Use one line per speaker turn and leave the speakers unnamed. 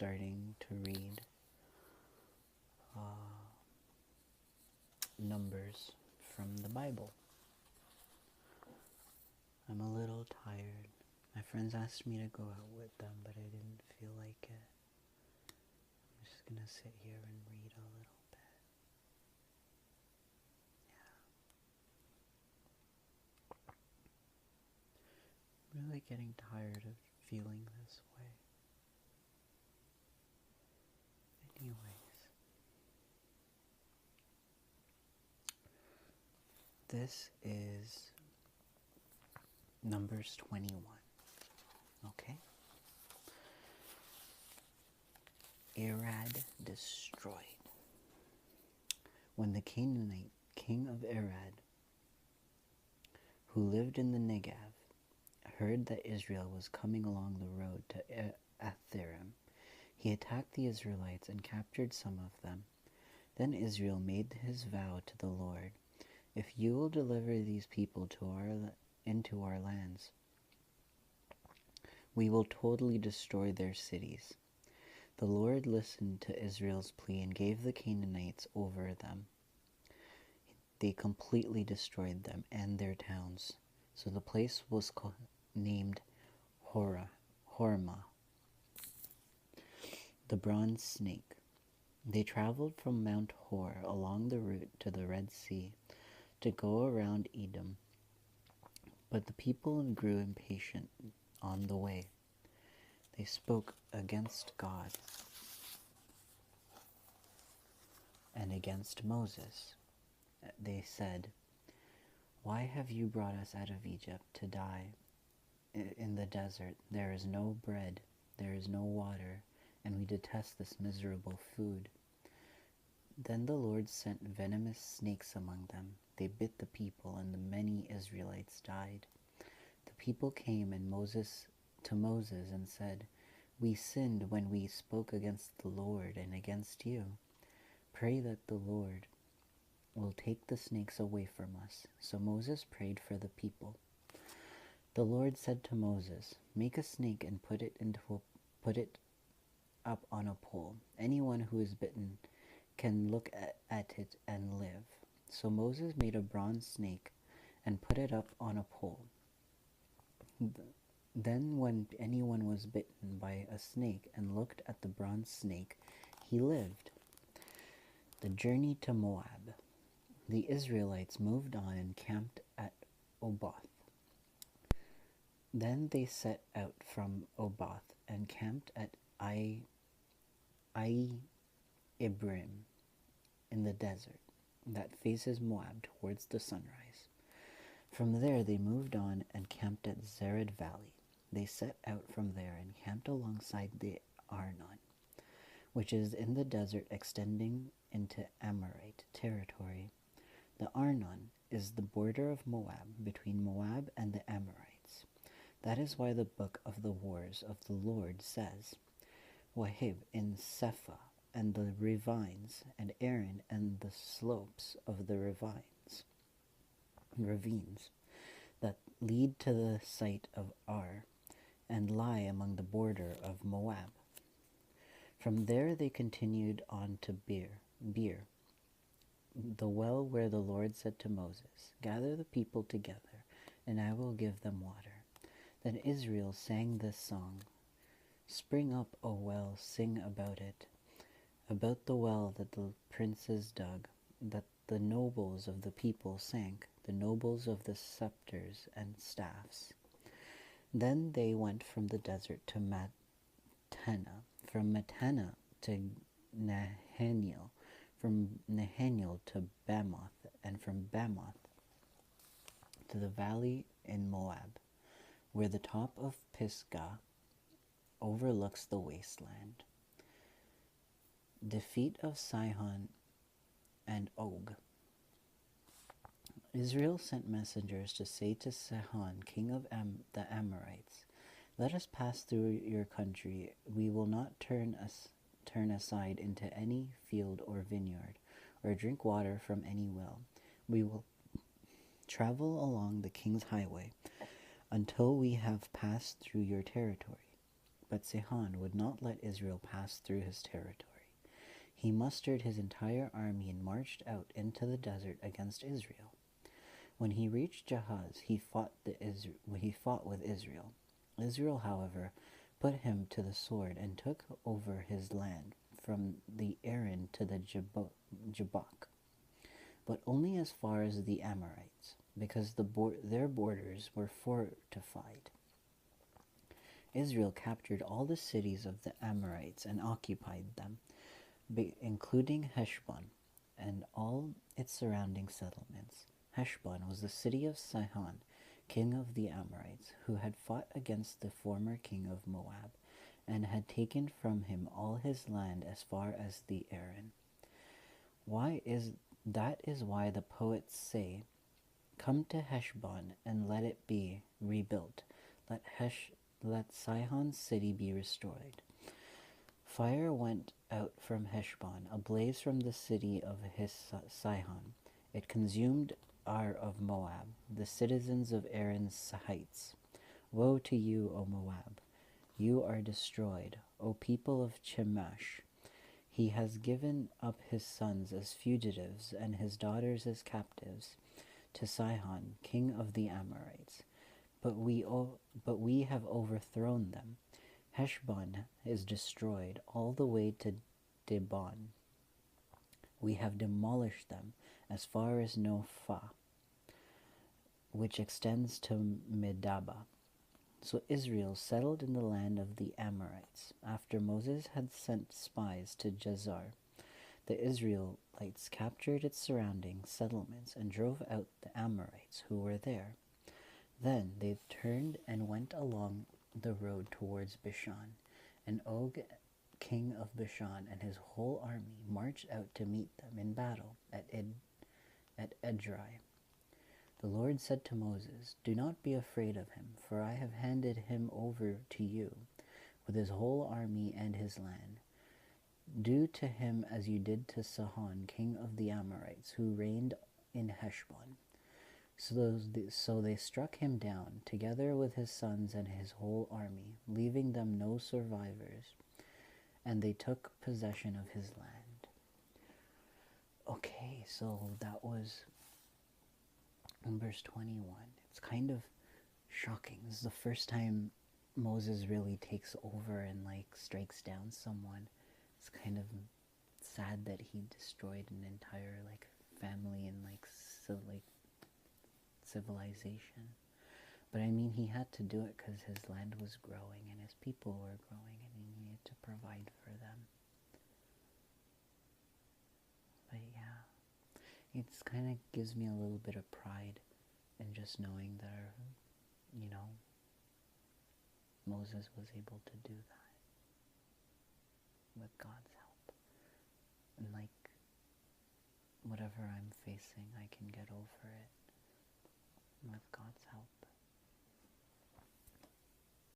starting to read numbers from the Bible. I'm a little tired. My friends asked me to go out with them, but I didn't feel like it. I'm just gonna sit here and read a little bit. I'm really getting tired of feeling this way. Anyways, this is Numbers 21. Okay? Arad destroyed. When the Canaanite king of Arad, who lived in the Negev, heard that Israel was coming along the road to Atharim, he attacked the Israelites and captured some of them. Then Israel made his vow to the Lord, "If you will deliver these people into our lands, we will totally destroy their cities." The Lord listened to Israel's plea and gave the Canaanites over them. They completely destroyed them and their towns. So the place was named Hormah, the bronze snake. They traveled from Mount Hor along the route to the Red Sea to go around Edom. But the people grew impatient on the way. They spoke against God and against Moses. They said, "Why have you brought us out of Egypt to die in the desert? There is no bread, there is no water, and we detest this miserable food." Then the Lord sent venomous snakes among them. They bit the people, and many Israelites died. The people came to Moses and said, "We sinned when we spoke against the Lord and against you. Pray that the Lord will take the snakes away from us." So Moses prayed for the people. The Lord said to Moses, "Make a snake and put it up on a pole. Anyone who is bitten can look at it and live." So Moses made a bronze snake and put it up on a pole. Then when anyone was bitten by a snake and looked at the bronze snake, he lived. The journey to Moab. The Israelites moved on and camped at Oboth. Then they set out from Oboth and camped at Ibrim in the desert that faces Moab towards the sunrise. From there they moved on and camped at Zered Valley. They set out from there and camped alongside the Arnon, which is in the desert extending into Amorite territory. The Arnon is the border of Moab, between Moab and the Amorites. That is why the book of the wars of the Lord says, "Wahib in Sephah and the ravines, and Aaron and the slopes of the ravines that lead to the site of Ar, and lie among the border of Moab." From there they continued on to Beer, the well where the Lord said to Moses, "Gather the people together, and I will give them water." Then Israel sang this song, "Spring up, O well, sing about it, about the well that the princes dug, that the nobles of the people sank, the nobles of the scepters and staffs." Then they went from the desert to Mattanah, from Mattanah to Nahaniel, from Nahaniel to Bamoth, and from Bamoth to the valley in Moab, where the top of Pisgah overlooks the wasteland. Defeat of Sihon and Og. Israel sent messengers to say to Sihon, king of the Amorites, "Let us pass through your country. We will not turn aside into any field or vineyard, or drink water from any well. We will travel along the king's highway until we have passed through your territory." But Sihon would not let Israel pass through his territory. He mustered his entire army and marched out into the desert against Israel. When he reached Jahaz, he fought with Israel. Israel, however, put him to the sword and took over his land from the Arin to the Jabbok, but only as far as the Amorites, because their borders were fortified. Israel captured all the cities of the Amorites and occupied them, including Heshbon and all its surrounding settlements. Heshbon was the city of Sihon, king of the Amorites, who had fought against the former king of Moab, and had taken from him all his land as far as the Arin. That is why the poets say, "Come to Heshbon and let it be rebuilt. Let Sihon's city be restored." Fire went out from Heshbon, a blaze from the city of Sihon. It consumed Ar of Moab, the citizens of Aaron's heights. Woe to you, O Moab! You are destroyed, O people of Chemosh. He has given up his sons as fugitives and his daughters as captives to Sihon, king of the Amorites. But we have overthrown them. Heshbon is destroyed all the way to Dibon. We have demolished them as far as Nophah, which extends to Medaba. So Israel settled in the land of the Amorites. After Moses had sent spies to Jazer, the Israelites captured its surrounding settlements and drove out the Amorites who were there. Then they turned and went along the road towards Bashan, and Og, king of Bashan, and his whole army marched out to meet them in battle at Edrei. The Lord said to Moses, "Do not be afraid of him, for I have handed him over to you, with his whole army and his land. Do to him as you did to Sihon, king of the Amorites, who reigned in Heshbon." So they struck him down, together with his sons and his whole army, leaving them no survivors, and they took possession of his land. Okay, so that was in verse 21. It's kind of shocking. This is the first time Moses really takes over and strikes down someone. It's kind of sad that he destroyed an entire family and civilization. But I mean, he had to do it because his land was growing and his people were growing and he needed to provide for them. But yeah, it's kind of gives me a little bit of pride in just knowing that, Moses was able to do that with God's help. And whatever I'm facing, I can get over it with God's help.